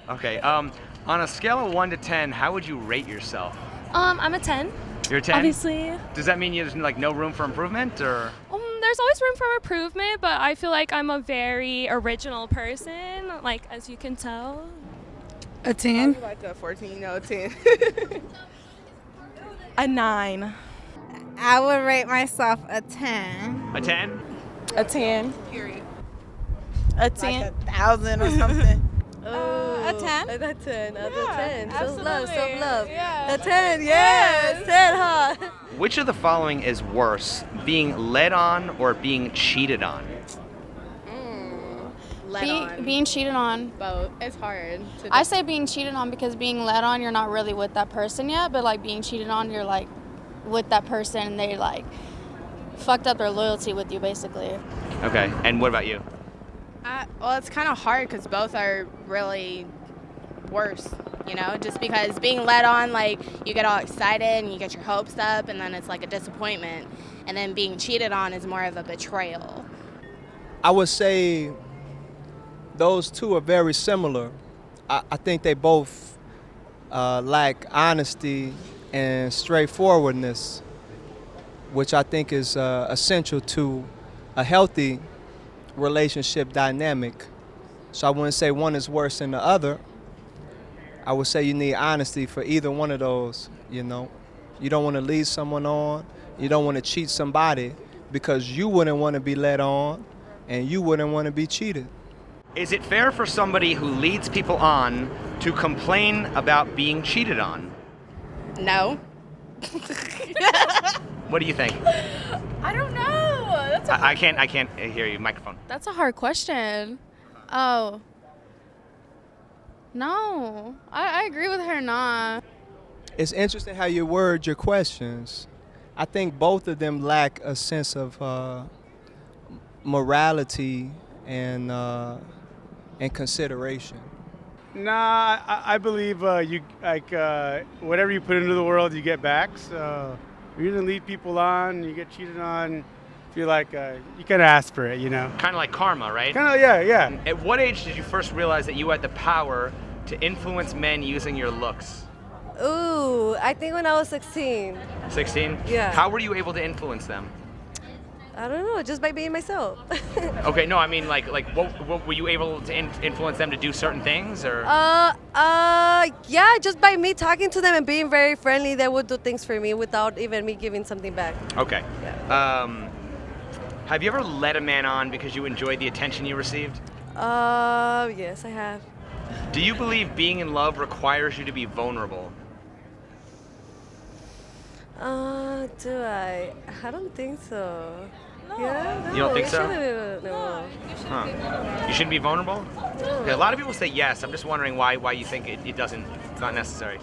Okay. On a scale of 1 to 10, how would you rate yourself? I'm a 10. You're a 10? Obviously. Does that mean there's like no room for improvement, or? There's always room for improvement, but I feel like I'm a very original person, like as you can tell. A 10? Like a 14, no, 10. A 9. I would rate myself a 10. A 10? A 10. Period. A 10. Like 1,000 or something. A 10? A 10. A 10. absolutely. Self-love. Yeah. A 10, yes. 10, huh? Which of the following is worse, being led on or being cheated on? Being cheated on. Both. It's hard. I say being cheated on because being led on, you're not really with that person yet, but like being cheated on, you're like with that person and they like fucked up their loyalty with you basically. Okay, and what about you? Well, it's kind of hard because both are really worse, just because being led on, like, you get all excited and you get your hopes up and then it's like a disappointment. And then being cheated on is more of a betrayal. I would say those two are very similar. I think they both lack honesty and straightforwardness, which I think is essential to a healthy relationship dynamic. So I wouldn't say one is worse than the other. I would say you need honesty for either one of those, You don't want to lead someone on. You don't want to cheat somebody because you wouldn't want to be led on and you wouldn't want to be cheated. Is it fair for somebody who leads people on to complain about being cheated on? No. What do you think? I don't know. I can't hear you. Microphone. That's a hard question. Oh. No. I agree with her, nah. It's interesting how you word your questions. I think both of them lack a sense of morality and consideration. Nah, I believe you whatever you put into the world, you get back. So if you're gonna lead people on, you get cheated on. Feel like you kind of ask for it, Kind of like karma, right? Kind of, yeah. At what age did you first realize that you had the power to influence men using your looks? Ooh, I think when I was 16. 16? Yeah. How were you able to influence them? I don't know, just by being myself. Okay, no, I mean like what were you able to influence them to do certain things, or? Yeah, just by me talking to them and being very friendly, they would do things for me without even me giving something back. Okay. Yeah. Have you ever led a man on because you enjoyed the attention you received? Yes, I have. Do you believe being in love requires you to be vulnerable? Do I? I don't think so. No. Yeah, no, You don't think it so? shouldn't- No. Huh. You shouldn't be vulnerable? Okay, a lot of people say yes. I'm just wondering why you think it doesn't. It's not necessary.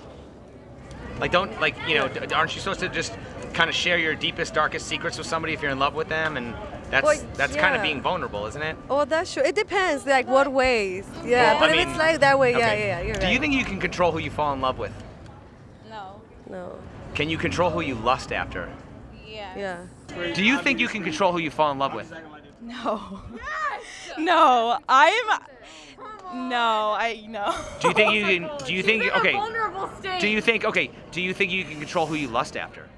Like aren't you supposed to just kind of share your deepest, darkest secrets with somebody if you're in love with them? And that's kind of being vulnerable, isn't it? Oh, that's true. It depends, like what ways. Yeah, Well, but I if mean, it's like that way, okay. yeah, you're right. Do you think you can control who you fall in love with? No. Can you control who you lust after? Yeah. Do you think you can control who you fall in love with? No. No. No. Do you think you can? Do you think okay? Vulnerable state. Do you think okay? Do you think you can control who you lust after?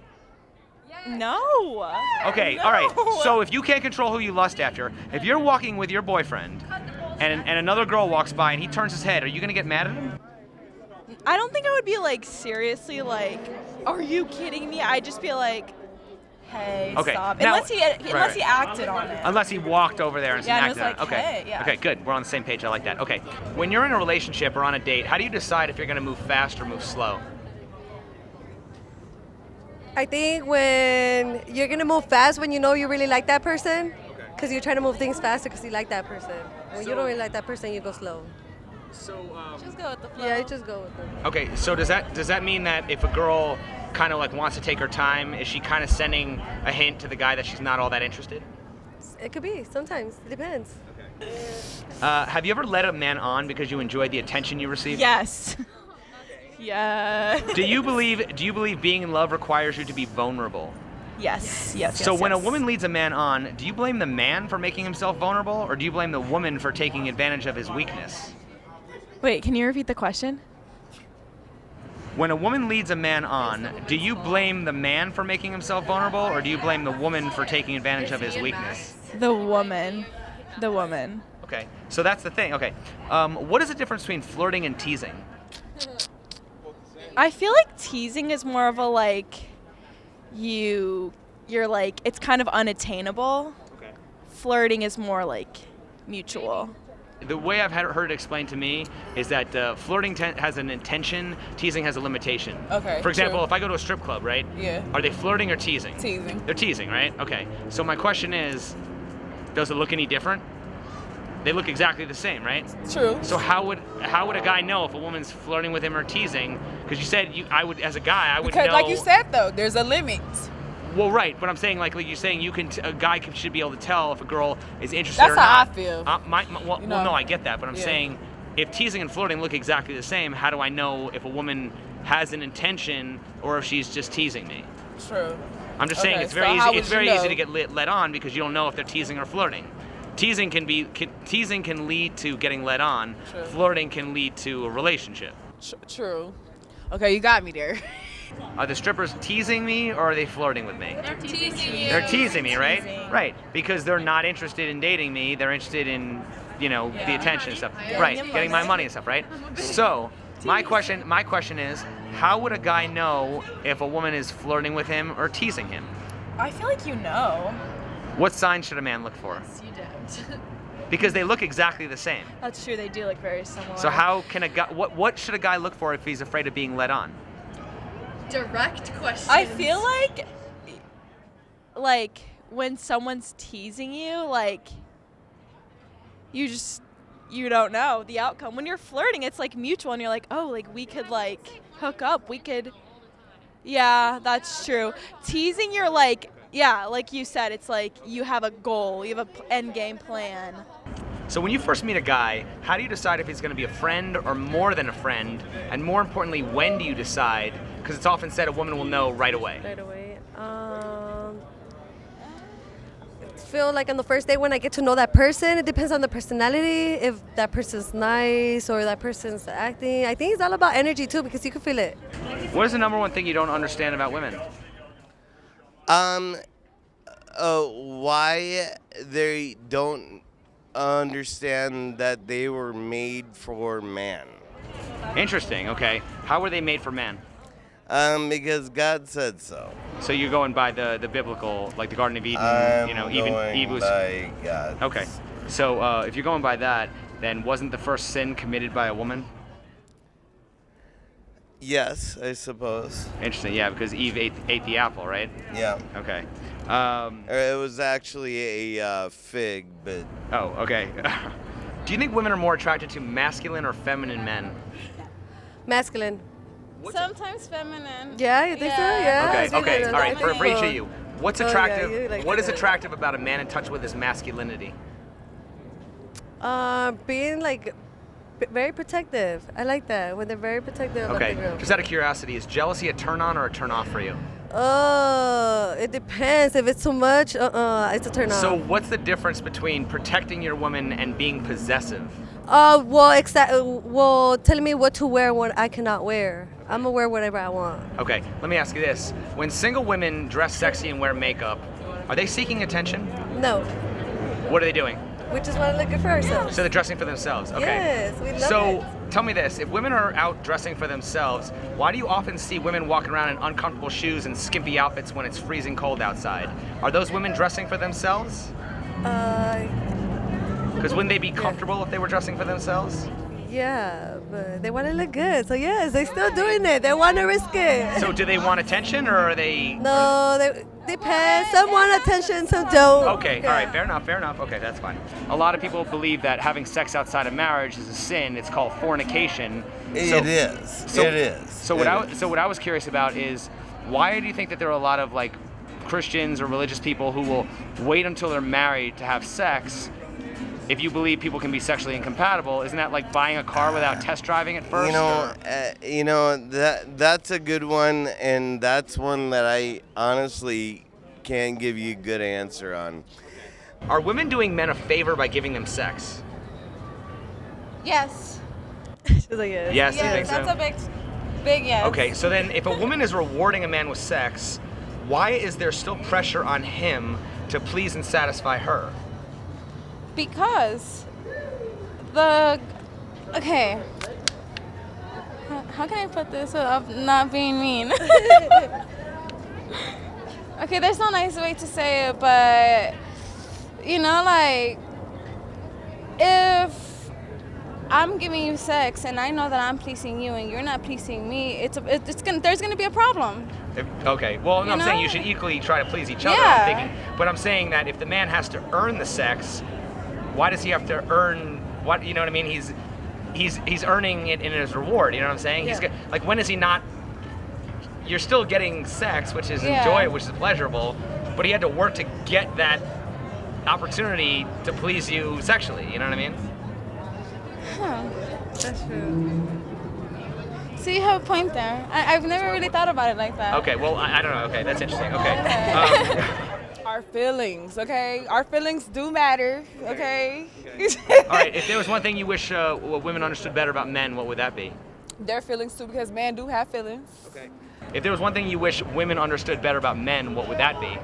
No. Okay, all right. So if you can't control who you lust after, if you're walking with your boyfriend and another girl walks by and he turns his head, are you gonna get mad at him? I don't think I would be like seriously like, are you kidding me? I'd just be like, hey, Okay, stop. now- Unless he acted on it. Unless he walked over there and Yeah, and acted was on it. like, Okay. hey, yeah. Okay, good. We're on the same page. I like that. Okay. When you're in a relationship or on a date, how do you decide if you're gonna move fast or move slow? I think when you're gonna move fast when you know you really like that person, because you're trying to move things faster because you like that person. When you don't really like that person, you go slow. So Just go with the flow. Yeah, you just go with them. okay. So does that mean that if a girl kind of like wants to take her time, is she kind of sending a hint to the guy that she's not all that interested? It could be sometimes. It depends. Have you ever led a man on because you enjoyed the attention you received? Yes. Yeah. Do you believe being in love requires you to be vulnerable? Yes. So when a woman leads a man on, do you blame the man for making himself vulnerable, or do you blame the woman for taking advantage of his weakness? Wait, can you repeat the question? When a woman leads a man on, do you blame the man for making himself vulnerable, or do you blame the woman for taking advantage of his weakness? The woman. The woman. Okay, so that's the thing. Okay, what is the difference between flirting and teasing? I feel like teasing is more of a like you're like it's kind of unattainable. Okay. Flirting is more like mutual. The way I've heard it explained to me is that flirting has an intention, teasing has a limitation. Okay, For example, true. if I go to a strip club, right? Yeah. Are they flirting or teasing? Teasing. They're teasing, right? Okay. So my question is, does it look any different? They look exactly the same, right? True. So how would a guy know if a woman's flirting with him or teasing? Because you said I would, as a guy, I would Because know. like you said though, there's a limit. Well, right, but I'm saying like you're saying a guy should be able to tell if a girl is interested That's or how not. I feel. Well, You know? no, I get that, but I'm Yeah. saying if teasing and flirting look exactly the same, how do I know if a woman has an intention or if she's just teasing me? True. I'm just saying Okay, it's so very how easy. It's would you very easy know? to get led on because you don't know if they're teasing or flirting. Teasing can lead to getting led on. True. Flirting can lead to a relationship. True. Okay, you got me there. Are the strippers teasing me or are they flirting with me? They're teasing you. They're teasing me, right? Teasing. Right, because they're not interested in dating me. They're interested in, the attention and stuff. Right, getting my money and stuff, right? So, my question is, how would a guy know if a woman is flirting with him or teasing him? I feel like you know. What signs should a man look for? You don't. Because they look exactly the same. That's true. They do look very similar. So how can a guy? What should a guy look for if he's afraid of being led on? Direct questions. I feel like when someone's teasing you, like you don't know the outcome. When you're flirting, it's like mutual, and you're like, oh, like we could like hook up. We could. Yeah, that's true. Teasing, you're like, yeah, like you said, it's like you have a goal, you have a end game plan. So when you first meet a guy, how do you decide if he's going to be a friend or more than a friend? And more importantly, when do you decide? Because it's often said a woman will know right away. Right away. I feel like on the first day when I get to know that person, it depends on the personality. If that person's nice or that person's acting, I think it's all about energy too because you can feel it. What is the number one thing you don't understand about women? Why they don't understand that they were made for man. Interesting. Okay. How were they made for man? Because God said so. So you're going by the biblical, like the Garden of Eden. I'm even going Eve was. by God. Okay. So if you're going by that, then wasn't the first sin committed by a woman? Yes, I suppose. Interesting. Yeah, because Eve ate the apple, right? Yeah. Okay. It was actually a fig, but. Oh, okay. Do you think women are more attracted to masculine or feminine men? Masculine. Sometimes feminine. Yeah, you think so? Yeah. Okay. All right. For each of you, what's Oh, yeah, attractive? you like What is that. attractive about a man in touch with his masculinity? Being like very protective. I like that when they're very protective. Okay. Of the girl. Just out of curiosity, is jealousy a turn on or a turn off for you? It depends. If it's too much, it's a turn off. So what's the difference between protecting your woman and being possessive? Well, telling me what to wear and what I cannot wear. I'm gonna wear whatever I want. Okay, let me ask you this. When single women dress sexy and wear makeup, are they seeking attention? No, What are they doing? we just want to look good for ourselves. So they're dressing for themselves. Okay. Yes, we love So it. tell me this: if women are out dressing for themselves, why do you often see women walking around in uncomfortable shoes and skimpy outfits when it's freezing cold outside? Are those women dressing for themselves? Because wouldn't they be comfortable if they were dressing for themselves? Yeah, but they want to look good. So yes, they're still doing it. They want to risk it. So do they want attention or are they? No, they depends. Some want attention, some don't. Okay, all right, fair enough. Okay, that's fine. A lot of people believe that having sex outside of marriage is a sin. It's called fornication. It is. So what I was curious about is why do you think that there are a lot of like Christians or religious people who will wait until they're married to have sex? If you believe people can be sexually incompatible, isn't that like buying a car without test driving it first? That's a good one, and that's one that I honestly can't give you a good answer on. Are women doing men a favor by giving them sex? Yes. She's like, yes. Yes, you think that's so? a big yes. Okay, so then if a woman is rewarding a man with sex, why is there still pressure on him to please and satisfy her? Because okay. How can I put this without not being mean? Okay, there's no nice way to say it, but like if I'm giving you sex and I know that I'm pleasing you and you're not pleasing me, there's gonna be a problem. Okay, well, no, I'm saying you should equally try to please each other. Yeah. I'm thinking, but I'm saying that if the man has to earn the sex, why does he have to earn what? You know what I mean? He's earning it in his reward. You know what I'm saying? Yeah. Like, when is he not? You're still getting sex, which is Yeah. enjoy, which is pleasurable, but he had to work to get that opportunity to please you sexually. You know what I mean? Huh. That's true. So you have a point there. I've never really thought about it like that. Okay, well, I don't know. Okay, that's interesting. Okay. Our feelings, okay? Our feelings do matter, okay? All right, if there was one thing you wish women understood better about men, what would that be? Their feelings too, because men do have feelings. Okay. If there was one thing you wish women understood better about men, what would that be?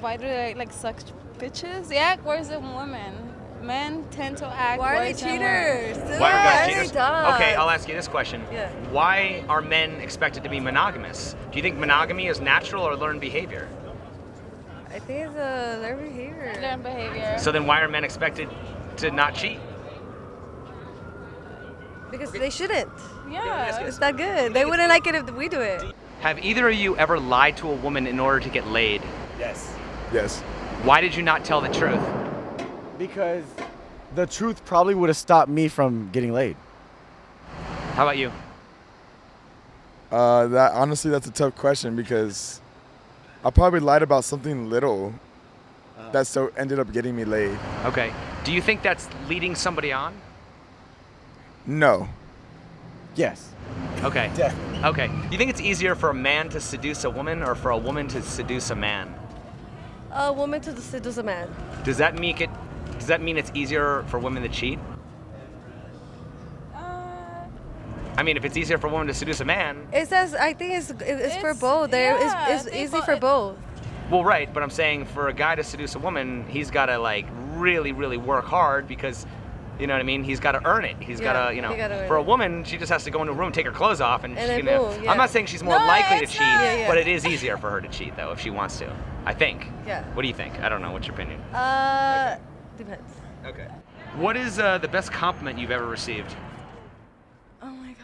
Why do they like suck bitches? They act worse than women. Men tend to act Why are they worse than cheaters? women. Why are guys They're cheaters? dumb. Okay, I'll ask you this question. Yeah. Why are men expected to be monogamous? Do you think monogamy is natural or learned behavior? I think it's a learned behavior. Learned behavior. So then why are men expected to not cheat? Because they shouldn't. Yeah. It's not good. They wouldn't like it if we do it. Have either of you ever lied to a woman in order to get laid? Yes. Yes. Why did you not tell the truth? Because the truth probably would have stopped me from getting laid. How about you? That's a tough question because I probably lied about something little that so ended up getting me laid. Okay. Do you think that's leading somebody on? No. Yes. Okay. Definitely. Okay. Do you think it's easier for a man to seduce a woman or for a woman to seduce a man? A woman to seduce a man. Does that mean it's easier for women to cheat? I mean, if it's easier for a woman to seduce a man. It says, I think it's for both. It's easy for both. Well, right, but I'm saying for a guy to seduce a woman, he's got to like really, really work hard because, you know what I mean? He's got to earn it. He's got to, for a woman, she just has to go into a room, take her clothes off, and she's then gonna. boom, yeah. I'm not saying she's more likely to cheat, Yeah. but it is easier for her to cheat though if she wants to. I think. Yeah. What do you think? I don't know. What's your opinion? Depends. Okay. What is the best compliment you've ever received? Oh my gosh.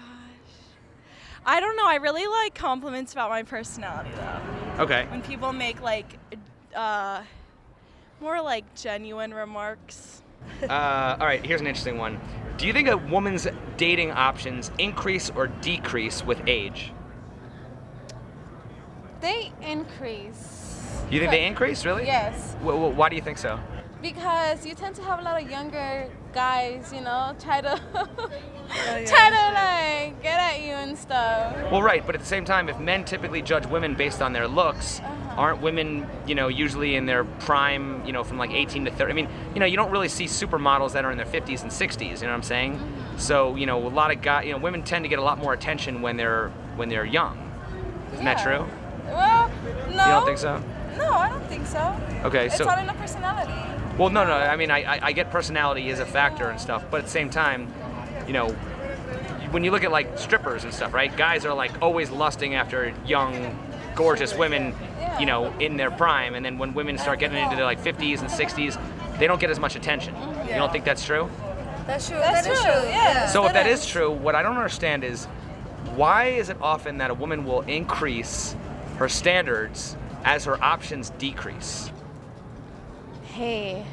I don't know. I really like compliments about my personality though. Okay. When people make like more like genuine remarks. All right, here's an interesting one. Do you think a woman's dating options increase or decrease with age? They increase. You think they increase, really? Yes. Why do you think so? Because you tend to have a lot of younger guys, try to like get at you and stuff. Well, right, but at the same time, if men typically judge women based on their looks, aren't women, usually in their prime, from like 18 to 30? I mean, you don't really see supermodels that are in their 50s and 60s. You know what I'm saying? So, a lot of guys, women tend to get a lot more attention when they're young. Isn't that true? Well, no. You don't think so? No, I don't think so. Okay, it's so. all in the personality. Well, no. I mean, I get personality is a factor and stuff, but at the same time, when you look at like strippers and stuff, right? Guys are like always lusting after young, gorgeous women, in their prime, and then when women start getting into their like 50s and 60s, they don't get as much attention. You don't think that's true? That's true. That's true. Yeah. So if that is true, what I don't understand is why is it often that a woman will increase her standards as her options decrease? Hey,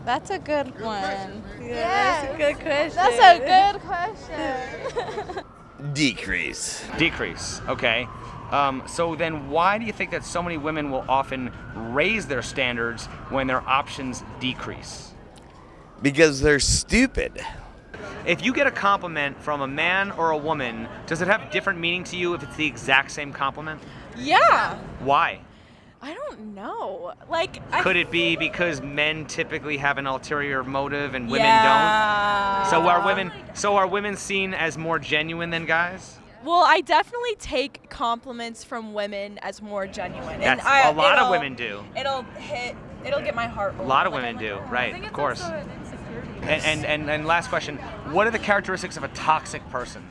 that's a good one. That's a good question. That's a good question. Decrease. Okay. So then why do you think that so many women will often raise their standards when their options decrease? Because they're stupid. If you get a compliment from a man or a woman, does it have different meaning to you if it's the exact same compliment? Yeah. Why? I don't know. Like, Could it be because men typically have an ulterior motive and women Yeah. don't? So are women seen as more genuine than guys? Well, I definitely take compliments from women as more genuine. That's and a lot of women do. It'll get my heart. A lot of women do, right? Of course. And last question: what are the characteristics of a toxic person?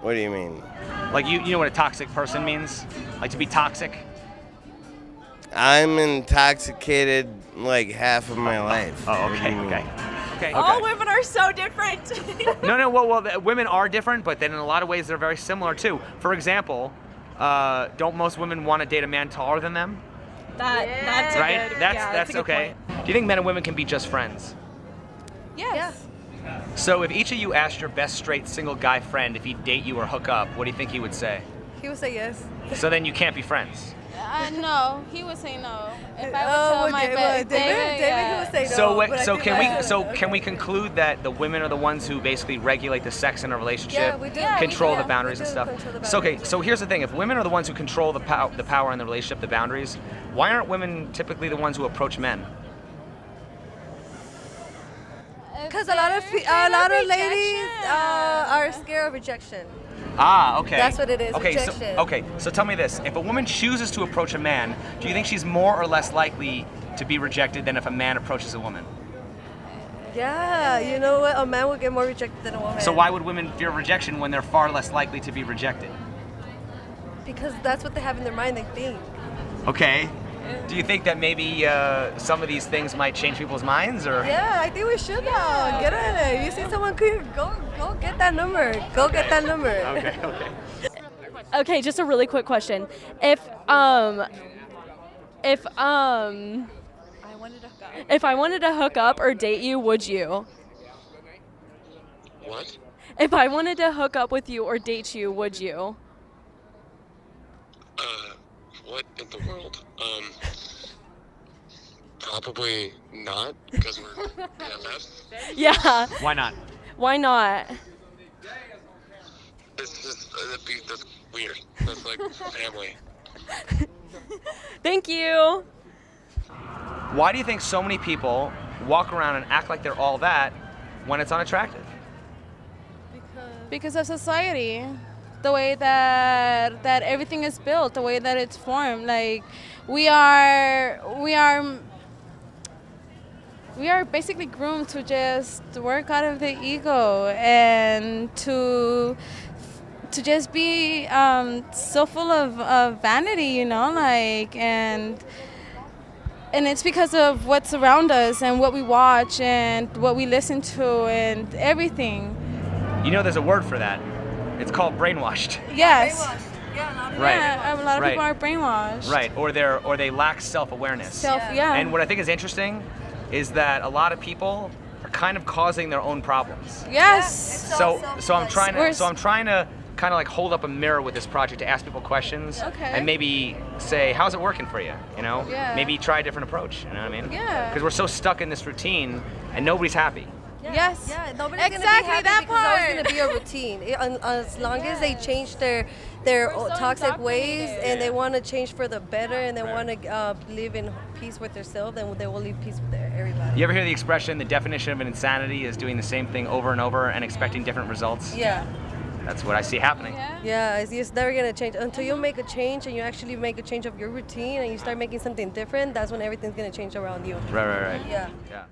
What do you mean? Like you know what a toxic person means? Like to be toxic? I'm intoxicated like half of my life. Oh, What do okay, you mean? okay. All women are so different. No, well, women are different, but then in a lot of ways they're very similar too. For example, don't most women want to date a man taller than them? That's Right? A good, That's a good okay. point. Do you think men and women can be just friends? Yes. So if each of you asked your best straight single guy friend if he'd date you or hook up, what do you think he would say? He would say yes. So then you can't be friends. No, he would say no. If I Oh, would tell my David, best, David, he would say no. So but I think can we conclude that the women are the ones who basically regulate the sex in a relationship, Yeah, we do. Yeah, we control do. the boundaries We and do stuff? control the So okay, boundaries. so here's the thing: if women are the ones who control the power in the relationship, the boundaries, why aren't women typically the ones who approach men? Because a lot of ladies are scared of rejection. Ah, okay. That's what it is, Okay, rejection. so tell me this: if a woman chooses to approach a man, do you think she's more or less likely to be rejected than if a man approaches a woman? Yeah, you know what? A man will get more rejected than a woman. So why would women fear rejection when they're far less likely to be rejected? Because that's what they have in their mind. They think. Okay. Do you think that maybe some of these things might change people's minds, or? Yeah, I think we should though. Get on it. You see someone cool, go get that number. Go get that number. Okay. Okay, just a really quick question. If I wanted to hook up or date you, would you? What? If I wanted to hook up with you or date you, would you? What in the world? Probably not, because we're BFFs. Yeah. Why not? Why not? That's weird. That's like family. Thank you. Why do you think so many people walk around and act like they're all that when it's unattractive? Because of society, the way that everything is built, the way that it's formed. Like we are basically groomed to just work out of the ego and to just be so full of vanity, you know, like and it's because of what's around us and what we watch and what we listen to and everything. You know, there's a word for that. It's called brainwashed. Yes. Right. Yeah, a lot of people are brainwashed. Right. Or they lack self-awareness. Yeah. And what I think is interesting is that a lot of people are kind of causing their own problems. Yes. So I'm trying to kind of like hold up a mirror with this project to ask people questions. Okay. And maybe say, how's it working for you? You know? Yeah. Maybe try a different approach. You know what I mean? Yeah. Because we're so stuck in this routine and nobody's happy. Yes. Yeah, nobody's Exactly, gonna be happy that because it's always part. gonna be a routine. As long as they change their toxic ways and they want to change for the better and they want to live in peace with themselves, then they will live peace with everybody. You ever hear the expression, the definition of an insanity is doing the same thing over and over and expecting different results? Yeah. That's what I see happening. Yeah, it's never gonna change until you make a change and you actually make a change of your routine and you start making something different. That's when everything's gonna change around you. Right. Yeah. Yeah.